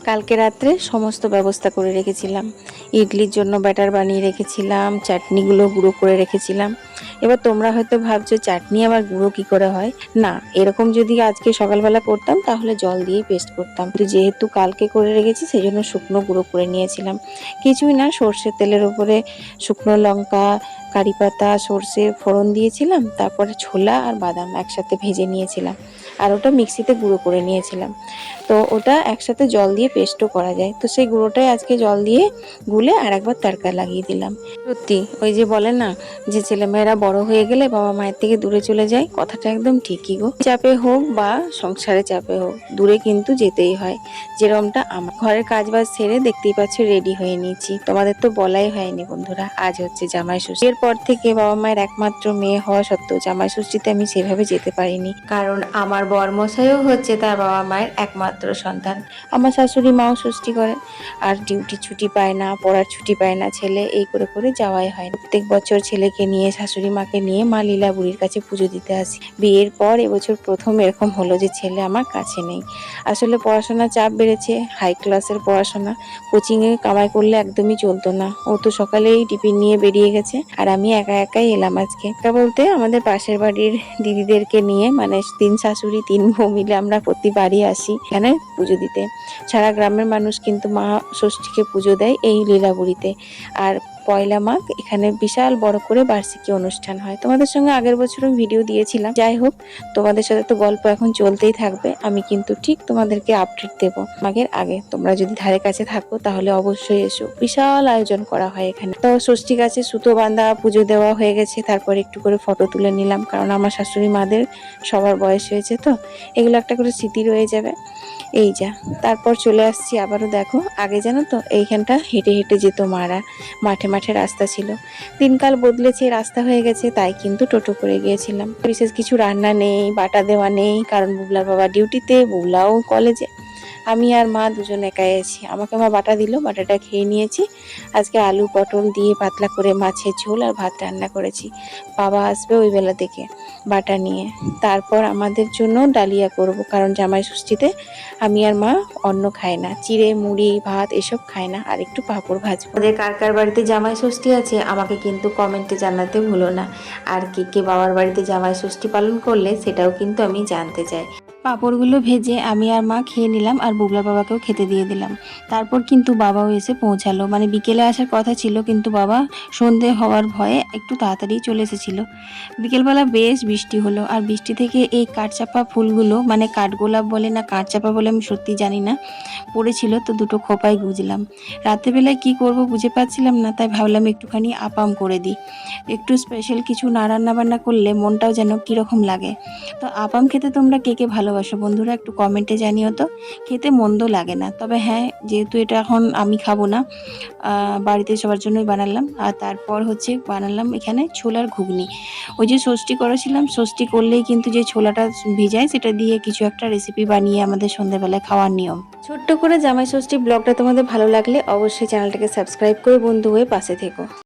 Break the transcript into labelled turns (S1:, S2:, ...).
S1: কালকে রাত্রে সমস্ত ব্যবস্থা করে রেখেছিলাম। ইডলির জন্য ব্যাটার বানিয়ে রেখেছিলাম, চাটনিগুলো গুঁড়ো করে রেখেছিলাম। এবার তোমরা হয়তো ভাবছো চাটনি আবার গুঁড়ো কি করে হয়। না, এরকম যদি আজকে সকালবেলা করতাম তাহলে জল দিয়েই পেস্ট করতাম, কিন্তু যেহেতু কালকে করে রেখেছি সেই জন্য শুকনো গুঁড়ো করে নিয়েছিলাম। কিছুই না, সর্ষের তেলের উপরে শুকনো লঙ্কা, কারি পাতা, সর্ষে ফোড়ন দিয়েছিলাম, তারপরে ছোলা আর বাদাম একসাথে ভেজে নিয়েছিলাম, আর ওটা মিক্সিতে গুঁড়ো করে নিয়েছিলাম। তো ওটা একসাথে জল দিয়ে পেস্টও করা যায়, তো সেই গুঁড়োটাই আজকে জল দিয়ে গুলে আর একবার তড়কা লাগিয়ে দিলাম। সত্যি ওই যে বলে না যে ছেলেমেয়েরা বড় হয়ে গেলে বাবা মায়ের থেকে দূরে চলে যায়, কথাটা একদম ঠিকই গো। চাপে হোক বা সংসারে চাপে হোক, দূরে কিন্তু যেতেই হয়। যেরকমটা আমার ঘরের কাজ বাজ ছেড়ে দেখতেই পাচ্ছ রেডি হয়ে নিয়েছি। তোমাদের তো বলাই হয়নি বন্ধুরা, আজ হচ্ছে জামাই ষষ্ঠী। এরপর থেকে বাবা মায়ের একমাত্র মেয়ে হওয়া সত্ত্বেও জামাই ষষ্ঠীতে আমি সেভাবে যেতে পারিনি, কারণ আমার বরমশাইও হচ্ছে তার বাবা মায়ের একমাত্র সন্তান। আমার শাশুড়ি মাও ষষ্ঠী করেন, আর ডিউটি ছুটি পায় না, পড়ার ছুটি পায় না ছেলে, এই করে করে যাওয়াই হয়। প্রত্যেক বছর ছেলেকে নিয়ে, শাশুড়ি মাকে নিয়ে মা লীলা বুড়ির কাছে পুজো দিতে আসি। বিয়ের পর এবছর প্রথম এরকম হলো যে ছেলে আমার কাছে নেই। আসলে পড়াশোনার চাপ বেড়েছে, হাই ক্লাসের পড়াশোনা, কোচিংয়ে কামাই করলে একদমই চলতো না। ও তো সকালেই টিফিন নিয়ে বেরিয়ে গেছে, আর আমি একা একাই এলাম আজকে। তা বলতে আমাদের পাশের বাড়ির দিদিদেরকে নিয়ে, মানে 3 শাশুড়ি 3 বউ মিলে আমরা প্রতি বাড়ি আসি এখানে পুজো দিতে। সারা গ্রামের মানুষ কিন্তু মা ষষ্ঠীকে পুজো দেয় এই লীলাবুড়িতে। আর পয়লা মাঘ এখানে বিশাল বড় করে বার্ষিকী অনুষ্ঠান হয়। তোমাদের সঙ্গে আগের বছরও ভিডিও দিয়েছিলাম। যাই হোক, তোমাদের সাথে তো গল্প এখন চলতেই থাকবে, আমি কিন্তু ঠিক তোমাদেরকে আপডেট দেবো মাঘের আগে। তোমরা যদি ধারে কাছে থাকো তাহলে অবশ্যই এসো, বিশাল আয়োজন করা হয় এখানে। তো ষষ্ঠী গাছে সুতো বাঁধা, পুজো দেওয়া হয়ে গেছে, তারপর একটু করে ফটো তুলে নিলাম, কারণ আমার শাশুড়ি মাদের সবার বয়স হয়েছে, তো এগুলো একটা করে স্মৃতি রয়ে যাবে। এই যা, তারপর চলে আসছি আবারও। দেখো, আগে জানো তো এইখানটা হেঁটে হেঁটে যেত মারা, মাঠে মাঠে রাস্তা ছিল। দিনকাল বদলেছে, রাস্তা হয়ে গেছে, তাই কিন্তু টোটো করে গিয়েছিলাম। বিশেষ কিছু রান্না নেই, বাটা দেওয়া নেই, কারণ বুবলার বাবা ডিউটিতে, বুবলাও কলেজে। আমি আর মা দুজন একাই আছি। আমাকে মা বাটা দিল, বাটাটা খেয়ে নিয়েছি। আজকে আলু পটল দিয়ে পাতলা করে মাছের ঝোল আর ভাত রান্না করেছি। বাবা আসবে ওই বেলা থেকে বাটা নিয়ে। তারপর আমাদের জন্য ডালিয়া করব, কারণ জামাই ষষ্ঠীতে আমি আর মা অন্ন খায় না, চিড়ে মুড়ি ভাত এসব খায় না, আর একটু পাঁপড় ভাজবো। ওদের কার কার বাড়িতে জামাই ষষ্ঠী আছে আমাকে কিন্তু কমেন্টে জানাতে ভুলো না। আর কে কে বাবার বাড়িতে জামাই ষষ্ঠী পালন করলে সেটাও কিন্তু আমি জানতে চাই। পাঁপড়গুলো ভেজে আমি আর মা খেয়ে নিলাম, আর বুবলা বাবাকেও খেতে দিয়ে দিলাম। তারপর কিন্তু বাবাও এসে পৌঁছালো, মানে বিকেলে আসার কথা ছিল, কিন্তু বাবা সন্ধে হওয়ার ভয়ে একটু তাড়াতাড়ি চলে এসেছিল। বিকেলবেলা বেশ বৃষ্টি হলো, আর বৃষ্টি থেকে এই কাঠচাপা ফুলগুলো, মানে কাঠগোলাপ বলে না কাঠচাপা বলে আমি সত্যি জানি না, পড়েছিল, তো দুটো খোপায় গুঁজলাম। রাত্রেবেলায় কি করব বুঝে পাচ্ছিলাম না, তাই ভাবলাম একটুখানি আপাম করে দিই। একটু স্পেশাল কিছু না রান্না বান্না করলে মনটাও যেন কীরকম লাগে। তো আপাম খেতে তোমরা কে কে ভালোবাসো বন্ধুরা, একটু কমেন্টে জানিও তো। খেতে মন্দ লাগে না, তবে হ্যাঁ, যেহেতু এটা এখন আমি খাবো না, বাড়িতে সবার জন্যই বানালাম। আর তারপর হচ্ছে বানালাম এখানে ছোলার ঘুগনি। ওই যে ষষ্ঠী করেছিলাম, ষষ্ঠী করলেই কিন্তু যে ছোলাটা ভিজায় সেটা দিয়ে কিছু একটা রেসিপি বানিয়ে আমাদের সন্ধ্যাবেলায় খাওয়ার নিয়ম। ছোট্ট করে জামাই ষষ্ঠী ব্লগটা তোমাদের ভালো লাগলে অবশ্যই চ্যানেলটাকে সাবস্ক্রাইব করে বন্ধু হয়ে পাশে থেকো।